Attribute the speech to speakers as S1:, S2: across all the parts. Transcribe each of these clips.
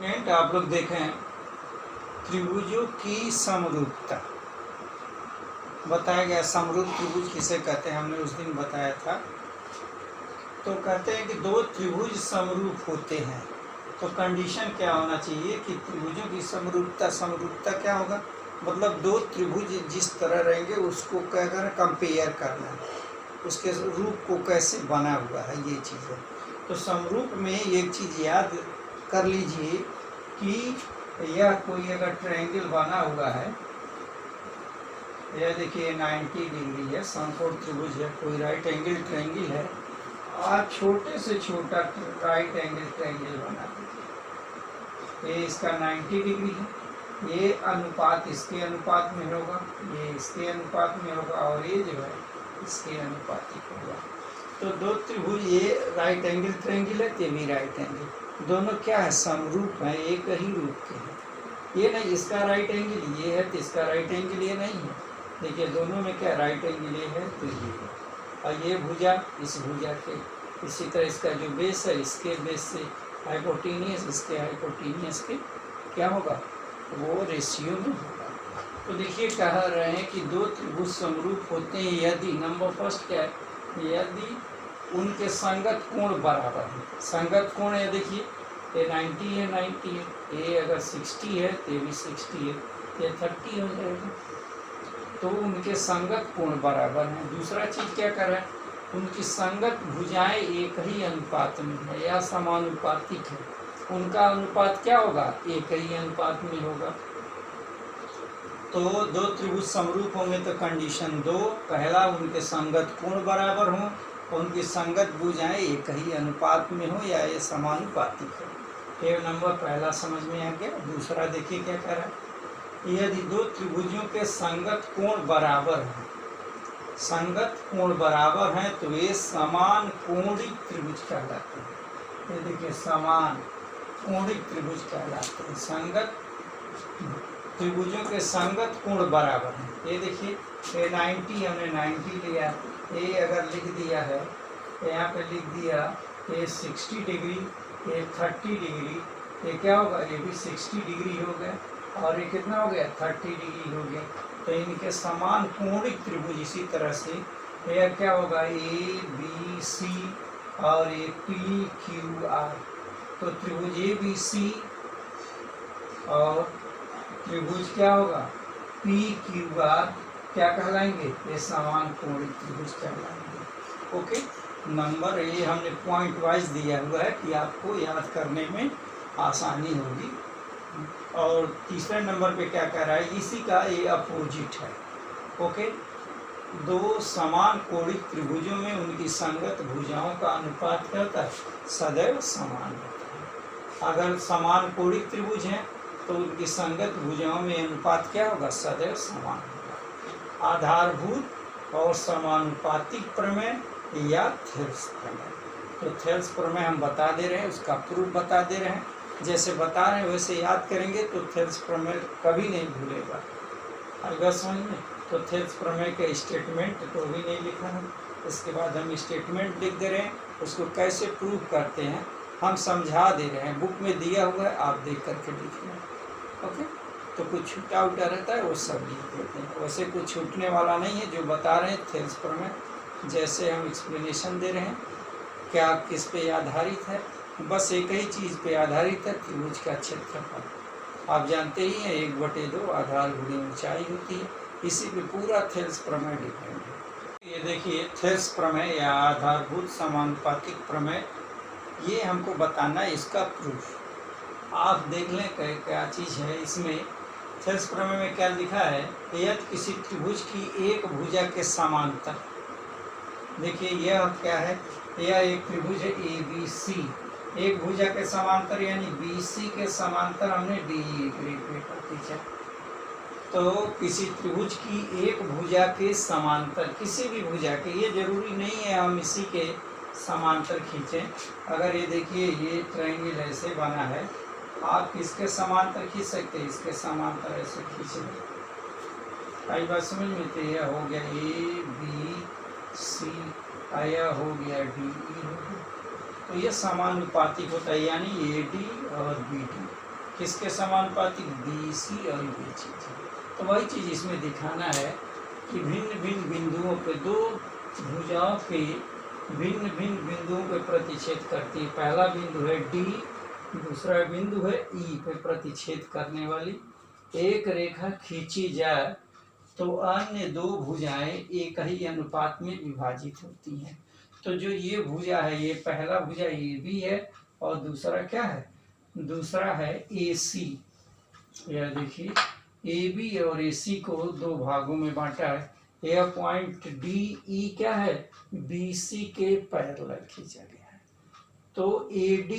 S1: Student आप लोग देखें त्रिभुजों की समरूपता बताया गया। समरूप त्रिभुज किसे कहते हैं हमने उस दिन बताया था। तो कहते हैं कि दो त्रिभुज समरूप होते हैं तो कंडीशन क्या होना चाहिए कि त्रिभुजों की समरूपता क्या होगा, मतलब दो त्रिभुज जिस तरह रहेंगे उसको क्या करना, कंपेयर करना, उसके रूप को कैसे बना हुआ है ये चीज़ है। तो समरूप में एक चीज़ याद कर लीजिए कि यह कोई अगर ट्रायंगल बना हुआ है, यह देखिए 90 डिग्री है, समकोण त्रिभुज है, कोई राइट एंगल ट्रायंगल है, आप छोटे से छोटा राइट एंगल ट्रायंगल बना दीजिए। ये इसका 90 डिग्री है, ये अनुपात इसके अनुपात में होगा, ये इसके अनुपात में होगा और ये जो है इसके अनुपातिक होगा। तो दो त्रिभुज, ये राइट एंगल ट्रायंगल है, ये भी राइट एंगल, दोनों क्या है, समरूप है, एक ही रूप के हैं। ये नहीं इसका राइट एंगल ये है तो इसका राइट एंगल ये नहीं है, देखिए दोनों में क्या राइट एंगल ये है तो ये है, और ये भुजा इस भुजा के, इसी तरह इसका जो बेस है इसके बेस से हाइपोटेनियस इसके हाइपोटेनियस के क्या होगा, वो रेशियो में होगा। तो देखिए कह रहे हैं कि दो त्रिभुज समरूप होते हैं यदि, नंबर फर्स्ट क्या है, यदि उनके संगत कोण बराबर है। संगत कोण है, देखिए ये 90 है, 90 है, ये अगर 60 है तो ये भी 60 है, ये 30 हो जाएगा। तो उनके संगत कोण बराबर हैं। दूसरा चीज़ क्या कर रहा है, उनकी संगत भुजाएं एक ही अनुपात में है या समानुपातिक है। उनका अनुपात क्या होगा, एक ही अनुपात में होगा। तो दो त्रिभुज समरूप होंगे तो कंडीशन दो, पहला उनके संगत कोण बराबर हों और उनकी संगत भुजाएं एक ही अनुपात में हो या ये समानुपातिक हो। ये नंबर पहला समझ में आ गया। दूसरा देखिए क्या कह रहा है, यदि दो त्रिभुजों के संगत कोण बराबर हैं, संगत कोण बराबर हैं तो ये समान कोणिक त्रिभुज कहलाते हैं। ये देखिए समान कोणिक त्रिभुज कहलाते हैं। संगत त्रिभुजों के संगत कोण बराबर हैं। ये देखिए ये 90 हमने 90 लिया, ये अगर लिख दिया है यहाँ पे लिख दिया ये 60 डिग्री, ये 30 डिग्री, ये क्या होगा, ये भी 60 डिग्री हो गया और ये कितना हो गया 30 डिग्री हो गया। तो इनके समान कोणिक त्रिभुज इसी तरह से यह क्या होगा, ए बी सी और ये पी क्यू आर। तो त्रिभुज ए बी सी और त्रिभुज क्या होगा पी क्यू आर क्या कहलाएंगे, ये समान कोणिक त्रिभुज कहलाएंगे। ओके, नंबर ये हमने पॉइंट वाइज दिया हुआ है कि आपको याद करने में आसानी होगी। और तीसरे नंबर पे क्या कह रहा है, इसी का ये अपोजिट है। ओके, दो समान कोणिक त्रिभुजों में उनकी संगत भुजाओं का अनुपात क्या होता है, सदैव समान होता है। अगर समान कोणिक त्रिभुज हैं तो उनकी संगत भुजाओं में अनुपात क्या होगा, सदैव समान होगा। आधारभूत और समानुपातिक प्रमेय या थेल्स प्रमेय। तो थेल्स प्रमेय हम बता दे रहे हैं, उसका प्रूफ बता दे रहे हैं, जैसे बता रहे हैं वैसे याद करेंगे तो थेल्स प्रमेय कभी नहीं भूलेगा। अगर समझ में, तो थेल्स प्रमेय के स्टेटमेंट तो भी नहीं लिखा है, इसके बाद हम स्टेटमेंट लिख दे रहे हैं, उसको कैसे प्रूव करते हैं हम समझा दे रहे हैं, बुक में दिया हुआ है, आप देख करके लिख लें। ओके, तो कुछ छूटा उटा रहता है वो सब लिख देते हैं, वैसे कुछ छूटने वाला नहीं है। जो बता रहे हैं थेल्स प्रमेय, जैसे हम एक्सप्लेनेशन दे रहे हैं, क्या किस पे आधारित है, बस एक ही चीज़ पे आधारित है, त्रिभुज का क्षेत्रफल। आप जानते ही हैं 1/2 आधार गुणी ऊंचाई होती है, इसी पे पूरा थेल्स प्रमेय डिपेंड है। ये देखिए थेल्स प्रमेय या आधारभूत समानुपातिक प्रमेय, ये हमको बताना है, इसका प्रूफ आप देख लें क्या चीज़ है इसमें। थेल्स प्रमेय में क्या लिखा है, यदि किसी त्रिभुज की एक भुजा के समांतर, देखिए यह क्या है, यह एक त्रिभुज है ए बी सी, एक भुजा के समांतर यानी बी सी के समांतर हमने डी टीचर। तो किसी त्रिभुज की एक भुजा के समांतर, किसी भी भुजा के, ये जरूरी नहीं है हम इसी के समांतर खींचें। अगर ये देखिए ये ट्रायंगल ऐसे बना है, आप किसके समांतर खींच सकते हैं, इसके समांतर ऐसे खींच लें। आई बात समझ में, तो यह हो गया ए बी सी, आया हो गया डी ई हो गया। तो ये समानुपातिक होता है, यानी ए डी और बी डी किसके समानुपातिक, BC और BC। तो वही चीज़ इसमें दिखाना है कि भिन्न भिन्न बिंदुओं पे दो भुजाओं पे भिन्न भिन्न बिंदुओं पे प्रतिच्छेद करती है। पहला बिंदु है D, दूसरा बिंदु है E पे प्रतिच्छेद करने वाली एक रेखा खींची जाए तो अन्य दो भुजाएं एक ही अनुपात में विभाजित होती हैं। तो जो ये भुजा है, ये पहला भुजा AB है और दूसरा क्या है, दूसरा है AC। यह देखिए AB और AC को दो भागों में बांटा है। यह पॉइंट DE क्या है, BC के पैरेलल खींचा गया है। तो AD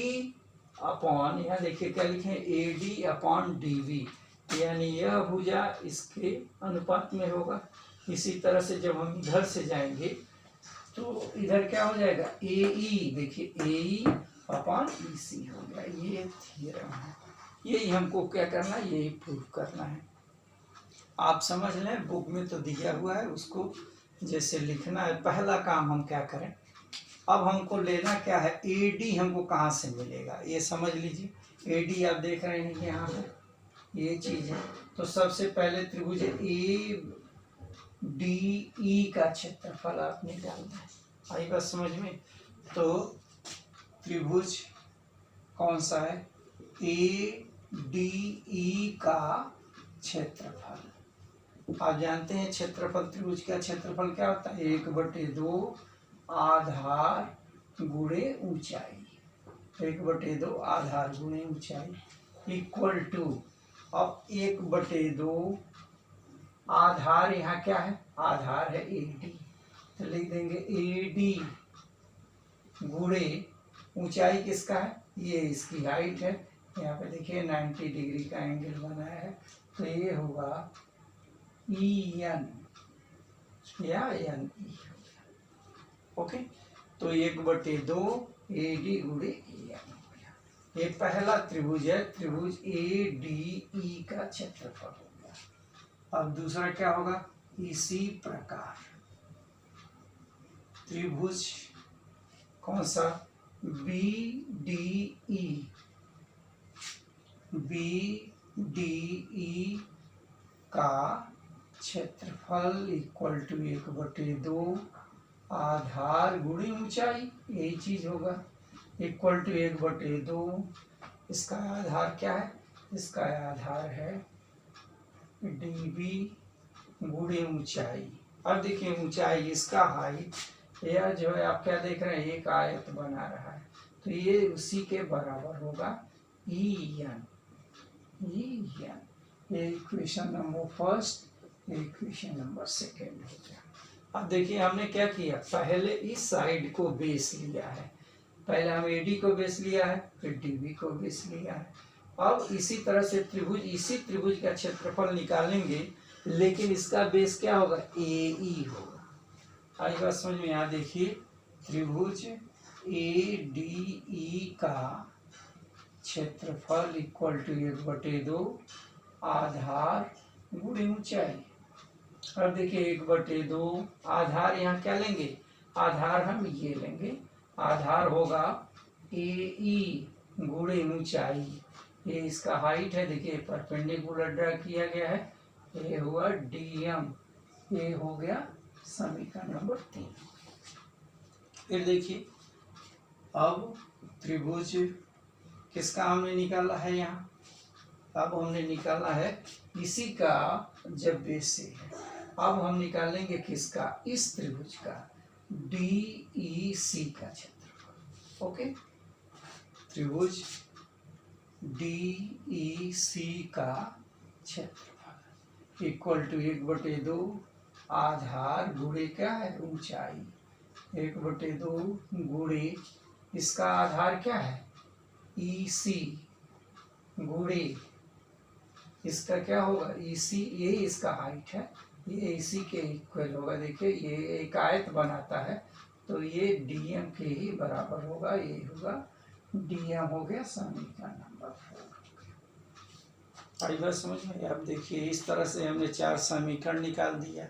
S1: अपॉन, यहाँ देखिए क्या लिखे, AD अपॉन DB, यानी यह भुजा इसके अनुपात में होगा। इसी तरह से जब हम इधर से जाएंगे तो इधर क्या हो जाएगा, AE, देखिए AE अपॉन EC हो गया। ये थ्योरम है, यही हमको क्या करना है, यही प्रूव करना है। आप समझ लें, बुक में तो दिया हुआ है, उसको जैसे लिखना है। पहला काम हम क्या करें, अब हमको लेना क्या है, AD हमको कहाँ से मिलेगा, ये समझ लीजिए। AD आप देख रहे हैं यहाँ पे ये चीज़ है। तो सबसे पहले त्रिभुज ADE का क्षेत्रफल आप निकालना है। आई बात समझ में। तो त्रिभुज कौन सा है, ADE का क्षेत्रफल। आप जानते हैं क्षेत्रफल, त्रिभुज का क्षेत्रफल क्या होता है, 1/2 आधार गुणे ऊंचाई, 1/2 आधार गुणे ऊंचाई इक्वल टू, अब 1/2 आधार यहाँ क्या है, आधार है AD, तो लिख देंगे AD गुणे ऊंचाई किसका है, ये इसकी हाइट है। यहाँ पे देखिए 90 डिग्री का एंगल बनाया है, तो ये होगा EN या NE। ओके, तो 1/2 AD गुणे EN हो गया। ये पहला त्रिभुज है, त्रिभुज ADE का क्षेत्रफल हो गया। अब दूसरा क्या होगा, इसी प्रकार त्रिभुज कौन सा, BDE का क्षेत्रफल इक्वल टू 1/2 आधार गुणी ऊंचाई, यही चीज होगा, इक्वल टू 1/2। इसका आधार क्या है, इसका आधार है DB गुणे ऊंचाई। अब देखिए ऊंचाई, इसका हाइट, यह जो है आप क्या देख रहे हैं, एक आयत बना रहा है, तो ये उसी के बराबर होगा EN। ये equation number first, equation number second हो गया। अब देखिए हमने क्या किया, पहले इस साइड को बेस लिया है, पहले हम AD को बेस लिया है, फिर DB को बेस लिया है। अब इसी तरह से त्रिभुज, इसी त्रिभुज का क्षेत्रफल निकालेंगे, लेकिन इसका बेस क्या होगा, AE होगा। आई बात समझ में। यहाँ देखिए त्रिभुज ADE का क्षेत्रफल इक्वल टू 1/2 आधार गुणे ऊंचाई। अब देखिए 1/2 आधार, यहाँ क्या लेंगे, आधार हम ये लेंगे, आधार होगा AE गुणे ऊंचाई, ये इसका हाइट है, देखिए परपेंडिकुलर ड्रा किया गया है, ये हुआ DM, ये हो गया समीकरण नंबर 3। फिर देखिए अब त्रिभुज किसका हमने निकाला है, यहाँ अब हमने निकाला है इसी का, जब बेस से है, अब हम निकालेंगे किसका, इस त्रिभुज का DEC का क्षेत्रफल। ओके, त्रिभुज DEC का क्षेत्रफल इक्वल टू 1/2 आधार गुणे क्या है, ऊंचाई, 1/2 गुणे इसका आधार क्या है EC गुणे इसका क्या होगा EC, ये इसका हाइट है, ये EC के इक्वल होगा। देखिए ये एक आयत बनाता है, तो ये DM के ही बराबर होगा, ये होगा DM हो गया समीकरण नंबर 4। आई बात समझ में। अब देखिए इस तरह से हमने 4 समीकरण निकाल दिया।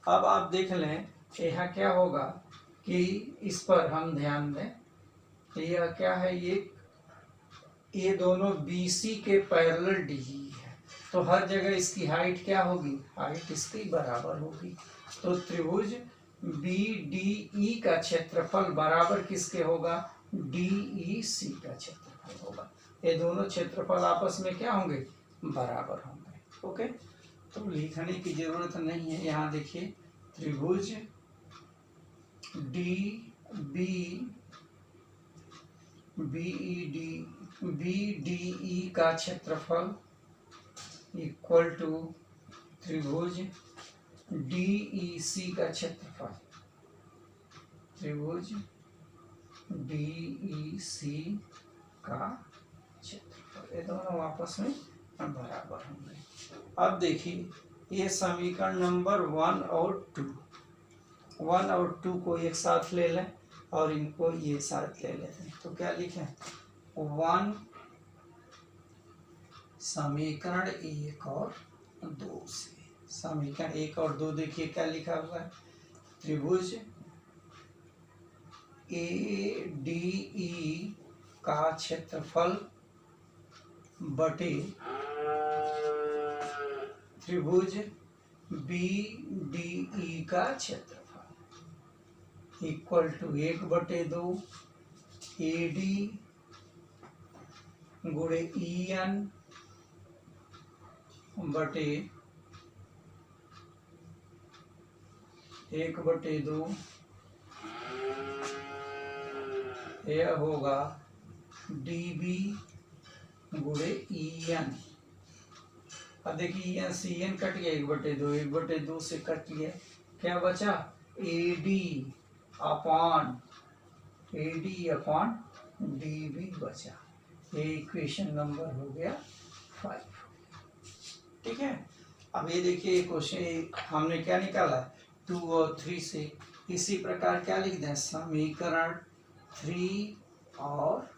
S1: अब आप देख लें यहाँ क्या होगा कि इस पर हम ध्यान दें, यह क्या है, ये ये दोनों BC के पैरेलल DE है, तो हर जगह इसकी हाइट क्या होगी, हाइट इसकी बराबर होगी। तो त्रिभुज BDE का क्षेत्रफल बराबर किसके होगा, DEC का क्षेत्रफल होगा। ये दोनों क्षेत्रफल आपस में क्या होंगे, बराबर होंगे। ओके, तो लिखने की जरूरत नहीं है। यहाँ देखिए त्रिभुज BDE का क्षेत्रफल इक्वल टू त्रिभुज DEC का क्षेत्रफल, त्रिभुज DEC का क्षेत्रफल, ये दोनों आपस में बराबर होंगे। अब देखिए ये समीकरण नंबर 1 और 2 को एक साथ ले लें और इनको ये साथ ले लेते हैं। तो क्या लिखें, 1 समीकरण 1 और 2 से, समीकरण 1 और 2 देखिए क्या लिखा हुआ है, त्रिभुज ADE का क्षेत्रफल बटे त्रिभुज BDE का क्षेत्रफल इक्वल टू 1/2 AD गुणे EN बटे 1/2 यह होगा DB गुणे EN। अब देखिए यहाँ CN कट गया, 1/2 से कट गया, क्या बचा AD अपॉन DB बचा। ये इक्वेशन नंबर हो गया 5। ठीक है, अब ये देखिए क्वेश्चन हमने क्या निकाला 2 और 3 से, इसी प्रकार क्या लिख दें समीकरण 3 और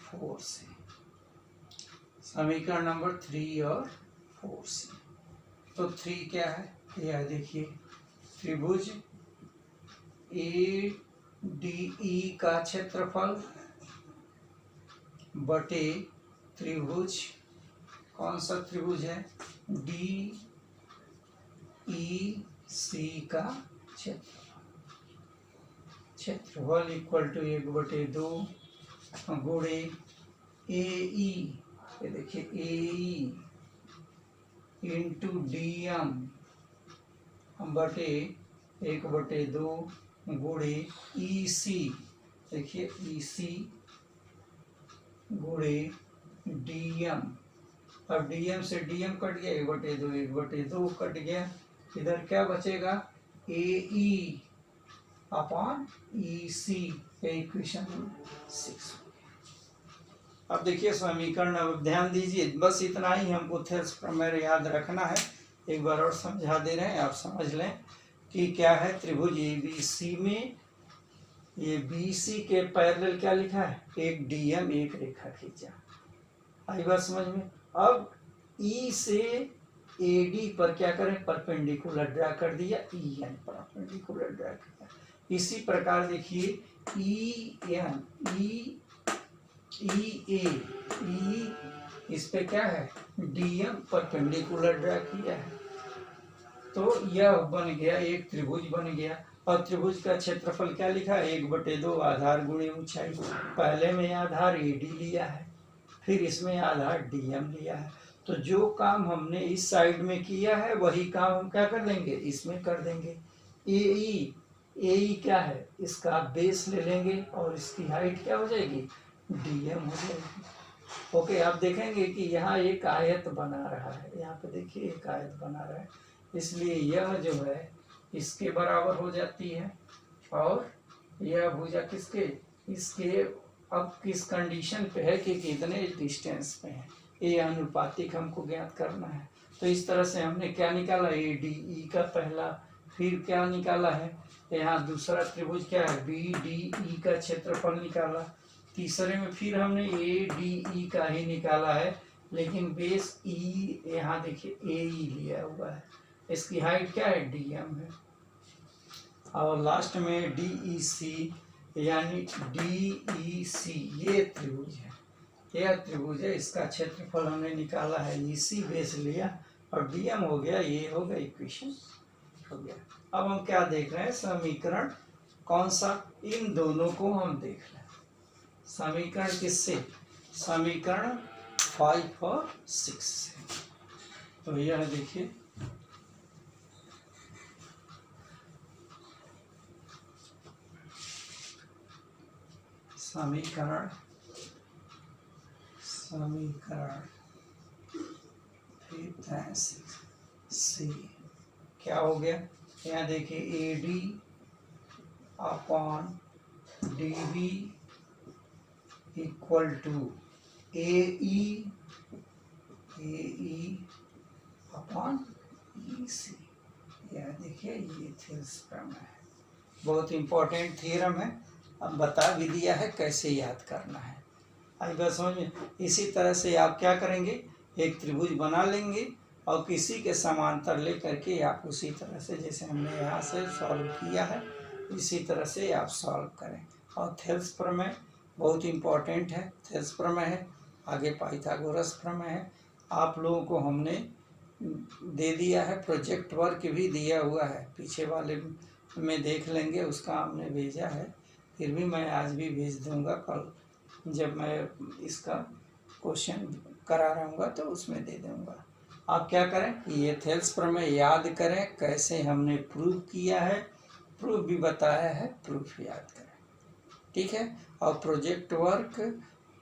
S1: 4 से, समीकरण नंबर 3 और 4 से। तो 3 क्या है, यह देखिए त्रिभुज ADE का क्षेत्रफल बटे त्रिभुज, कौन सा त्रिभुज है, DEC का क्षेत्रफल इक्वल टू 1/2 गुणे AE, ये देखिए AE इंटू DM बटे 1/2 गुणे EC, देखिए EC गुणे DM। अब DM से DM कट गया, 1/2 कट गया, इधर क्या बचेगा AE अपॉन EC, इक्वेशन 6। अब देखिए समीकरण, अब ध्यान दीजिए, बस इतना ही हमको थेल्स प्रमेय याद रखना है। एक बार और समझा दे रहे हैं, आप समझ लें कि क्या है। त्रिभुज ABC में ये BC के पैरेलल क्या लिखा है, एक DM एक रेखा खींचा, आई बात समझ में। अब E से AD पर क्या करें, परपेंडिकुलर ड्रा कर दिया, EN परपेंडिकुलर ड्रा किया। इसी प्रकार देखिए EN EA इस पे क्या है, DM परपेंडिकुलर ड्रा किया है, तो यह बन गया एक त्रिभुज बन गया। और त्रिभुज का क्षेत्रफल क्या लिखा है, 1/2 आधार गुणे ऊंचाई। पहले में आधार AD लिया है, फिर इसमें आधार DM लिया है, तो जो काम हमने इस साइड में किया है वही काम हम क्या कर देंगे, इसमें कर देंगे। AE क्या है, इसका बेस ले लेंगे और इसकी हाइट क्या हो जाएगी, DM हो जाएगी। ओके, आप देखेंगे कि यहाँ एक आयत बना रहा है, यहाँ पे देखिए एक आयत बना रहा है, इसलिए यह जो है इसके बराबर हो जाती है और यह भुजा किसके, इसके। अब किस कंडीशन पे है कि कितने डिस्टेंस पे है, ये अनुपातिक हमको ज्ञात करना है। तो इस तरह से हमने क्या निकाला, ADE का पहला, फिर क्या निकाला है यहाँ दूसरा त्रिभुज क्या है, BDE का क्षेत्रफल निकाला। तीसरे में फिर हमने ADE का ही निकाला है, लेकिन बेस E यहाँ देखिए AE लिया हुआ है, इसकी हाइट क्या है, DM है। और लास्ट में DEC यानी DEC, ये त्रिभुज है, यह त्रिभुज है, इसका क्षेत्रफल हमने निकाला है, इसी बेस लिया और डीएम हो गया, ये हो गया इक्वेशन हो गया। अब हम क्या देख रहे हैं, समीकरण कौन सा, इन दोनों को हम देख रहे हैं। समीकरण किससे, समीकरण 5 और 6 से। तो यह देखिए समीकरण 5 और 6 सी क्या हो गया, यहाँ देखिए AD upon DB equal to AE upon EC। यह देखिए ये थेल्स प्रमेय है, बहुत इंपॉर्टेंट थ्योरम है। अब बता भी दिया है कैसे याद करना है, आई बात समझ में। इसी तरह से आप क्या करेंगे, एक त्रिभुज बना लेंगे और किसी के समांतर ले करके आप उसी तरह से जैसे हमने यहाँ से सॉल्व किया है इसी तरह से आप सॉल्व करें। और थेल्स प्रमेय बहुत इम्पोर्टेंट है, थेल्स प्रमेय है, आगे पाइथागोरस प्रमेय है। आप लोगों को हमने दे दिया है, प्रोजेक्ट वर्क भी दिया हुआ है, पीछे वाले में देख लेंगे, उसका हमने भेजा है, फिर भी मैं आज भी भेज दूंगा, कल जब मैं इसका क्वेश्चन करा रहूँगा तो उसमें दे दूंगा। आप क्या करें, ये थेल्स प्रमेय याद करें, कैसे हमने प्रूव किया है, प्रूफ भी बताया है, प्रूफ याद करें, ठीक है। और प्रोजेक्ट वर्क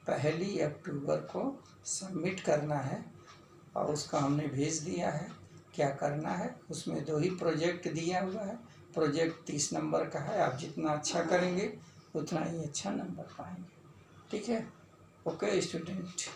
S1: 1 अक्टूबर को सबमिट करना है और उसका हमने भेज दिया है, क्या करना है, उसमें 2 ही प्रोजेक्ट दिया हुआ है, प्रोजेक्ट 30 नंबर का है, आप जितना अच्छा करेंगे उतना ही अच्छा नंबर पाएंगे, ठीक है। Okay student.